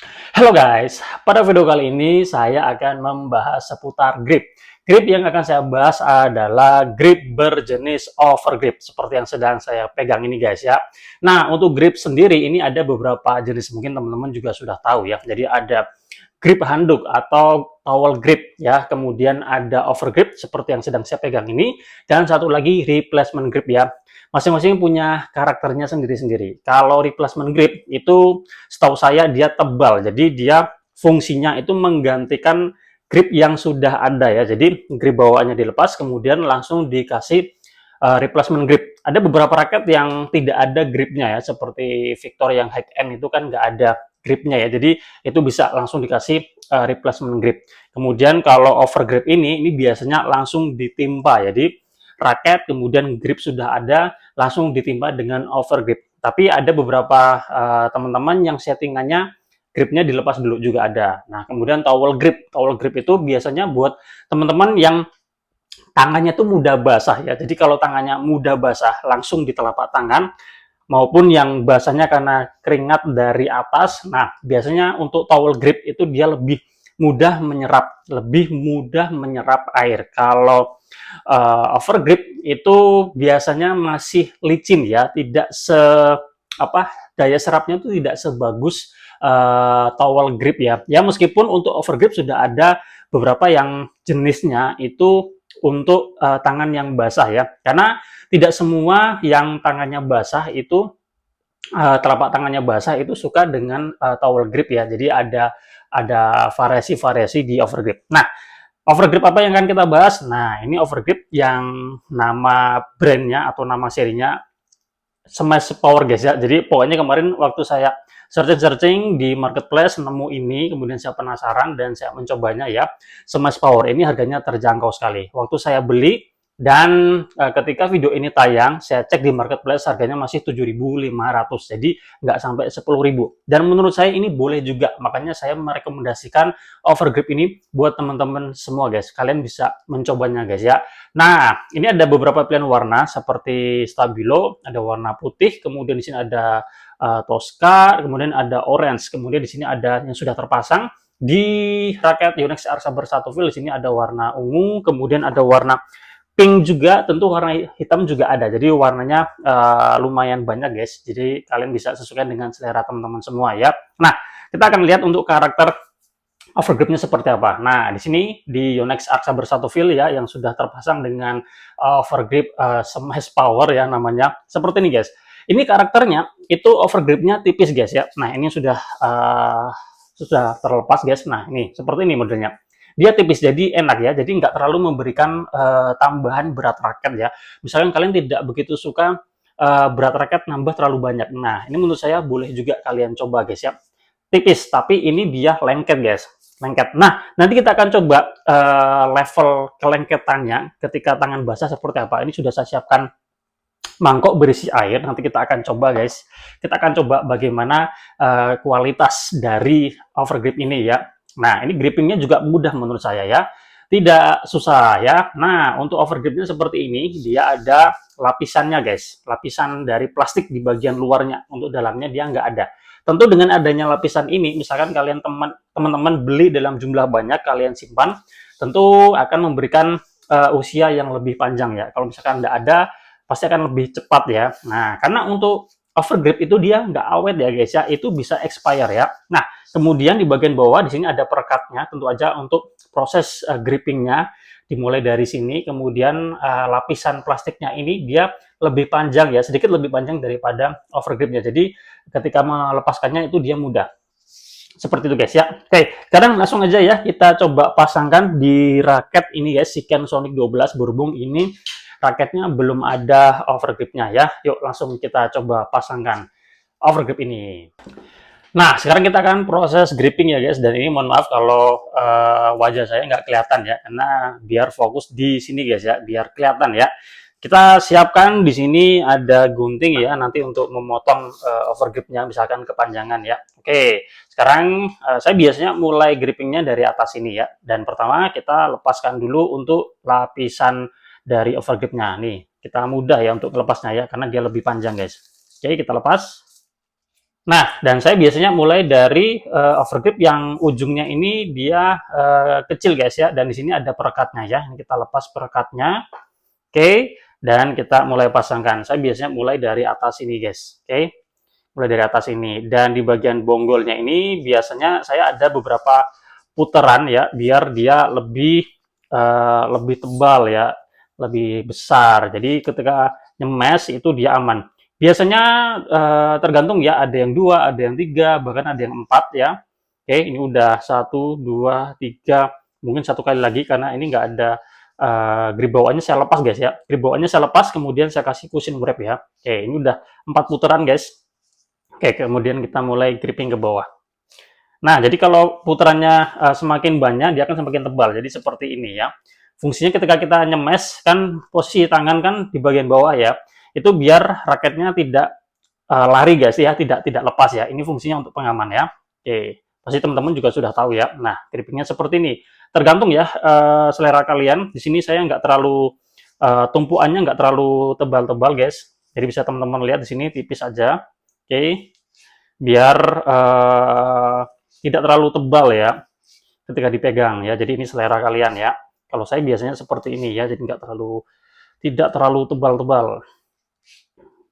Halo guys, pada video kali ini saya akan membahas seputar grip. Grip yang akan saya bahas adalah grip berjenis overgrip, seperti yang sedang saya pegang ini guys ya. Nah, untuk grip sendiri ini ada beberapa jenis, mungkin teman-teman juga sudah tahu ya. Jadi ada grip handuk atau towel grip ya, kemudian ada overgrip seperti yang sedang saya pegang ini, dan satu lagi replacement grip ya. Masing-masing punya karakternya sendiri-sendiri. Kalau replacement grip itu setahu saya dia tebal, jadi dia fungsinya itu menggantikan grip yang sudah ada ya. Jadi grip bawaannya dilepas, kemudian langsung dikasih replacement grip. Ada beberapa raket yang tidak ada gripnya ya, seperti Victor yang high end itu kan nggak ada gripnya ya. Jadi itu bisa langsung dikasih replacement grip. Kemudian kalau over grip ini biasanya langsung ditimpa. Jadi raket kemudian grip sudah ada langsung ditimpa dengan over grip. Tapi ada beberapa teman-teman yang settingannya gripnya dilepas dulu juga ada. Nah, kemudian towel grip. Towel grip itu biasanya buat teman-teman yang tangannya tuh mudah basah ya. Jadi kalau tangannya mudah basah langsung di telapak tangan maupun yang basahnya karena keringat dari atas. Nah, biasanya untuk towel grip itu dia lebih mudah menyerap air. Kalau overgrip itu biasanya masih licin ya, tidak daya serapnya itu tidak sebagus towel grip ya. Ya meskipun untuk overgrip sudah ada beberapa yang jenisnya itu untuk tangan yang basah ya. Karena tidak semua yang tangannya basah itu telapak tangannya basah itu suka dengan towel grip ya. Jadi ada variasi-variasi di overgrip. Nah, overgrip apa yang akan kita bahas? Nah, ini overgrip yang nama brandnya atau nama serinya Smash Power guys ya. Jadi pokoknya kemarin waktu saya searching-searching di marketplace nemu ini, kemudian saya penasaran dan saya mencobanya ya. Smash Power ini harganya terjangkau sekali. Waktu saya beli dan ketika video ini tayang, saya cek di marketplace harganya masih 7.500. Jadi nggak sampai 10.000. Dan menurut saya ini boleh juga. Makanya saya merekomendasikan overgrip ini buat teman-teman semua guys. Kalian bisa mencobanya guys ya. Nah, ini ada beberapa pilihan warna seperti stabilo, ada warna putih, kemudian di sini ada Tosca, kemudian ada orange, kemudian di sini ada yang sudah terpasang di raket Yonex R Saber 1 Fil. Di sini ada warna ungu, kemudian ada warna pink juga, tentu warna hitam juga ada. Jadi warnanya lumayan banyak guys. Jadi kalian bisa sesuaikan dengan selera teman-teman semua ya. Nah, kita akan lihat untuk karakter overgripnya seperti apa. Nah, di sini di Yonex Arc Saber 1 Fil ya yang sudah terpasang dengan overgrip Smash Power ya namanya. Seperti ini guys. Ini karakternya itu overgripnya tipis guys ya. Nah, ini sudah terlepas guys. Nah, ini seperti ini modelnya. Dia tipis jadi enak ya. Jadi nggak terlalu memberikan tambahan berat raket ya. Misalkan kalian tidak begitu suka berat raket nambah terlalu banyak. Nah, ini menurut saya boleh juga kalian coba guys ya. Tipis, tapi ini dia lengket guys. Lengket. Nah, nanti kita akan coba level kelengketannya ketika tangan basah seperti apa. Ini sudah saya siapkan mangkok berisi air. Nanti kita akan coba guys. Kita akan coba bagaimana kualitas dari overgrip ini ya. Nah, ini grippingnya juga mudah menurut saya ya. Tidak susah ya. Nah, untuk overgripnya seperti ini, dia ada lapisannya guys. Lapisan dari plastik di bagian luarnya. Untuk dalamnya dia nggak ada. Tentu dengan adanya lapisan ini, misalkan kalian teman-teman beli dalam jumlah banyak, kalian simpan, tentu akan memberikan usia yang lebih panjang ya. Kalau misalkan nggak ada, pasti akan lebih cepat ya. Nah, karena untuk overgrip itu dia nggak awet ya guys ya, itu bisa expire ya. Nah, kemudian di bagian bawah di sini ada perekatnya, tentu aja untuk proses grippingnya dimulai dari sini, kemudian lapisan plastiknya ini dia lebih panjang ya, sedikit lebih panjang daripada overgripnya. Jadi ketika melepaskannya itu dia mudah. Seperti itu guys ya. Oke, sekarang langsung aja ya kita coba pasangkan di raket ini ya, si Ken Sonic 12 berhubung ini raketnya belum ada overgripnya ya. Yuk langsung kita coba pasangkan overgrip ini. Nah, sekarang kita akan proses gripping ya guys, dan ini mohon maaf kalau wajah saya nggak kelihatan ya, karena biar fokus di sini guys ya, biar kelihatan ya. Kita siapkan di sini ada gunting ya, nanti untuk memotong overgripnya, misalkan kepanjangan ya. Oke, sekarang saya biasanya mulai grippingnya dari atas sini ya, dan pertama kita lepaskan dulu untuk lapisan dari overgripnya. Nih, kita mudah ya untuk melepasnya ya, karena dia lebih panjang guys. Oke, kita lepas. Nah, dan saya biasanya mulai dari overgrip yang ujungnya ini dia kecil guys ya, dan di sini ada perekatnya ya. Ini kita lepas perekatnya, oke, dan kita mulai pasangkan. Saya biasanya mulai dari atas ini guys, oke, mulai dari atas ini. Dan di bagian bonggolnya ini biasanya saya ada beberapa putaran ya, biar dia lebih tebal ya, lebih besar. Jadi ketika nyemes itu dia aman. Biasanya tergantung ya, ada yang 2, ada yang 3, bahkan ada yang 4 ya. Oke, ini udah 1, 2, 3, mungkin satu kali lagi karena ini nggak ada grip bawaannya saya lepas guys ya. Grip bawaannya saya lepas, kemudian saya kasih cushion wrap ya. Oke, ini udah 4 putaran guys. Oke, kemudian kita mulai gripping ke bawah. Nah, jadi kalau putarannya semakin banyak, dia akan semakin tebal. Jadi seperti ini ya. Fungsinya ketika kita nyemes, kan posisi tangan kan di bagian bawah ya. Itu biar raketnya tidak lari guys ya, tidak lepas ya. Ini fungsinya untuk pengaman ya. Oke, pasti teman-teman juga sudah tahu ya. Nah, grippingnya seperti ini. Tergantung ya selera kalian. Di sini saya nggak terlalu tumpuannya nggak terlalu tebal-tebal guys. Jadi bisa teman-teman lihat di sini tipis aja. Oke, biar tidak terlalu tebal ya ketika dipegang ya. Jadi ini selera kalian ya. Kalau saya biasanya seperti ini ya, jadi tidak terlalu tebal-tebal.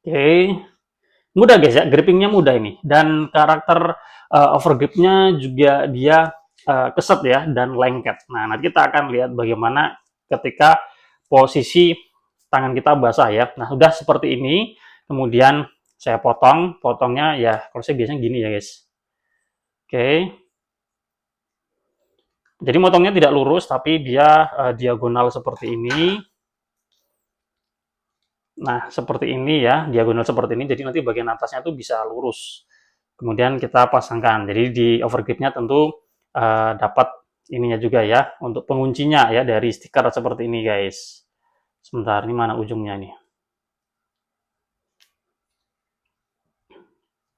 Oke, mudah guys ya, grippingnya mudah ini. Dan karakter overgripnya juga dia keset ya dan lengket. Nah, nanti kita akan lihat bagaimana ketika posisi tangan kita basah ya. Nah, sudah seperti ini. Kemudian saya potongnya ya, kalau saya biasanya gini ya guys. Oke, jadi motongnya tidak lurus, tapi dia diagonal seperti ini. Nah, seperti ini ya, diagonal seperti ini. Jadi nanti bagian atasnya tuh bisa lurus. Kemudian kita pasangkan. Jadi di overgripnya tentu dapat ininya juga ya, untuk penguncinya ya dari stiker seperti ini guys. Sebentar, ini mana ujungnya nih?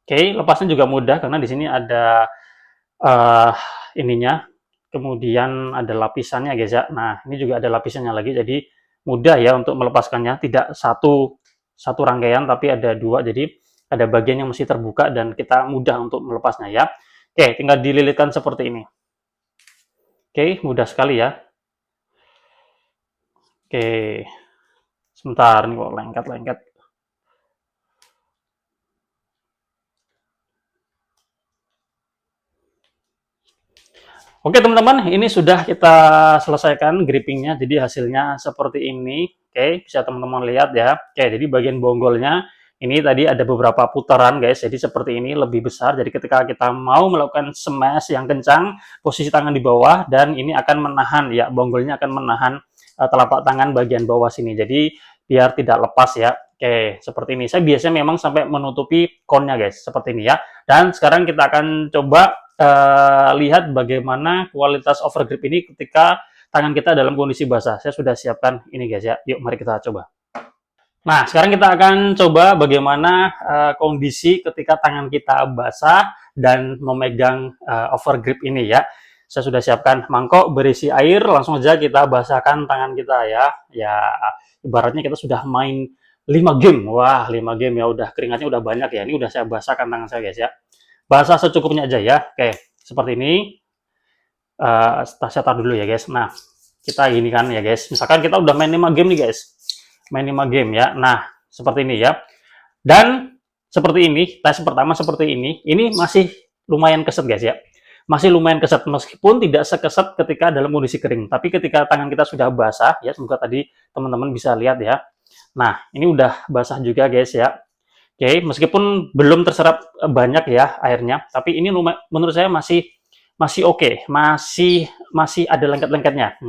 Oke, lepasnya juga mudah karena di sini ada uh, ininya, kemudian ada lapisannya guys ya. Nah, ini juga ada lapisannya lagi, jadi mudah ya untuk melepaskannya. Tidak satu rangkaian, tapi ada 2, jadi ada bagian yang masih terbuka dan kita mudah untuk melepasnya ya. Oke, tinggal dililitkan seperti ini. Oke, mudah sekali ya. Oke, sebentar nih kok lengket-lengket. Oke teman-teman, ini sudah kita selesaikan grippingnya, jadi hasilnya seperti ini. Oke, bisa teman-teman lihat ya. Oke, jadi bagian bonggolnya ini tadi ada beberapa putaran guys, jadi seperti ini lebih besar. Jadi ketika kita mau melakukan smash yang kencang, posisi tangan di bawah dan ini akan menahan ya, bonggolnya akan menahan telapak tangan bagian bawah sini. Jadi biar tidak lepas ya. Oke, seperti ini. Saya biasanya memang sampai menutupi konnya guys, seperti ini ya. Dan sekarang kita akan coba lihat bagaimana kualitas overgrip ini ketika tangan kita dalam kondisi basah. Saya sudah siapkan ini guys ya. Yuk mari kita coba. Nah, sekarang kita akan coba bagaimana kondisi ketika tangan kita basah dan memegang overgrip ini ya. Saya sudah siapkan mangkok berisi air, langsung aja kita basahkan tangan kita ya. Ya, ibaratnya kita sudah main 5 game. Wah, 5 game ya, udah keringatnya udah banyak ya. Ini udah saya basahkan tangan saya guys ya. Basah secukupnya aja ya. Oke, seperti ini. Saya taruh dulu ya guys. Nah, kita gini kan ya guys. Misalkan kita udah main 5 game nih guys. Main 5 game ya. Nah, seperti ini ya. Dan seperti ini, tes pertama seperti ini masih lumayan keset guys ya. Masih lumayan keset, meskipun tidak sekeset ketika dalam kondisi kering. Tapi ketika tangan kita sudah basah, ya semoga tadi teman-teman bisa lihat ya. Nah, ini udah basah juga guys ya. Oke, meskipun belum terserap banyak ya airnya, tapi ini menurut saya masih oke, masih ada lengket-lengketnya.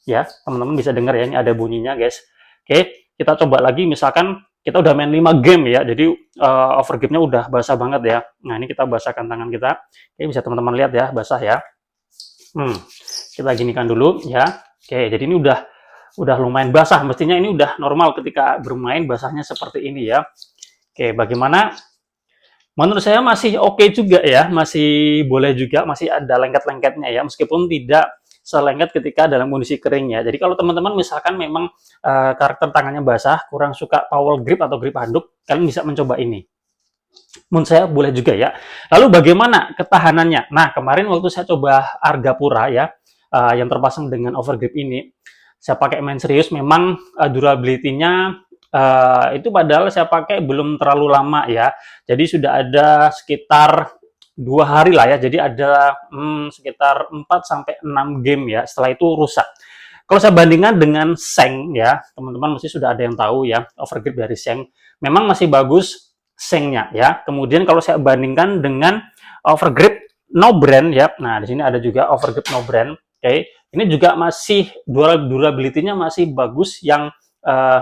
Ya, teman-teman bisa dengar ya, ini ada bunyinya guys. Oke, kita coba lagi, misalkan kita udah main 5 game ya, jadi overgripnya udah basah banget ya. Nah, ini kita basahkan tangan kita. Oke, bisa teman-teman lihat ya, basah ya. Kita ginikan dulu ya. Oke, jadi ini udah lumayan basah, mestinya ini udah normal ketika bermain basahnya seperti ini ya. Oke, bagaimana? Menurut saya masih oke juga ya, masih boleh juga, masih ada lengket-lengketnya ya, meskipun tidak selengket ketika dalam kondisi kering ya. Jadi kalau teman-teman misalkan memang karakter tangannya basah, kurang suka towel grip atau grip handuk, kalian bisa mencoba ini. menurut saya boleh juga ya. Lalu bagaimana ketahanannya? Nah, kemarin waktu saya coba Argapura ya, yang terpasang dengan overgrip ini, saya pakai main serius, memang durability-nya itu padahal saya pakai belum terlalu lama ya. Jadi sudah ada sekitar 2 hari lah ya. Jadi ada sekitar 4 sampai 6 game ya. Setelah itu rusak. Kalau saya bandingkan dengan Seng ya, teman-teman mesti sudah ada yang tahu ya, overgrip dari Seng. Memang masih bagus Sengnya ya. Kemudian kalau saya bandingkan dengan overgrip no brand ya. Nah, di sini ada juga overgrip no brand. Oke. Ini juga masih durability-nya masih bagus yang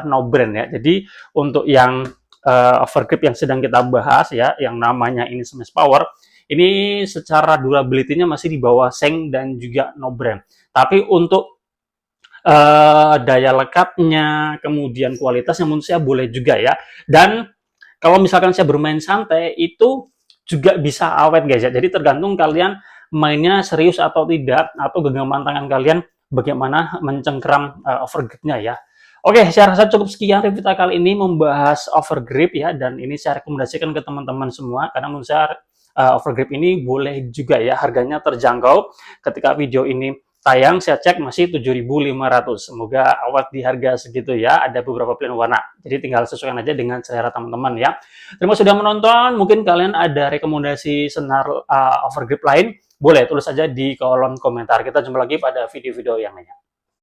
no brand ya. Jadi untuk yang overgrip yang sedang kita bahas ya, yang namanya ini Smash Power, ini secara durability-nya masih di bawah Seng dan juga no brand. Tapi untuk daya lekatnya, kemudian kualitasnya menurut saya boleh juga ya. Dan kalau misalkan saya bermain santai, itu juga bisa awet guys ya. Jadi tergantung kalian mainnya serius atau tidak, atau genggaman tangan kalian bagaimana mencengkeram overgripnya ya. Oke, saya rasa cukup sekian review kita kali ini membahas overgrip ya, dan ini saya rekomendasikan ke teman-teman semua karena menurut saya overgrip ini boleh juga ya, harganya terjangkau. Ketika video ini tayang saya cek masih 7.500. Semoga awet di harga segitu ya. Ada beberapa pilihan warna. Jadi tinggal sesuaikan aja dengan selera teman-teman ya. Terima kasih sudah menonton. Mungkin kalian ada rekomendasi senar overgrip lain, boleh tulis aja di kolom komentar. Kita jumpa lagi pada video-video yang lainnya.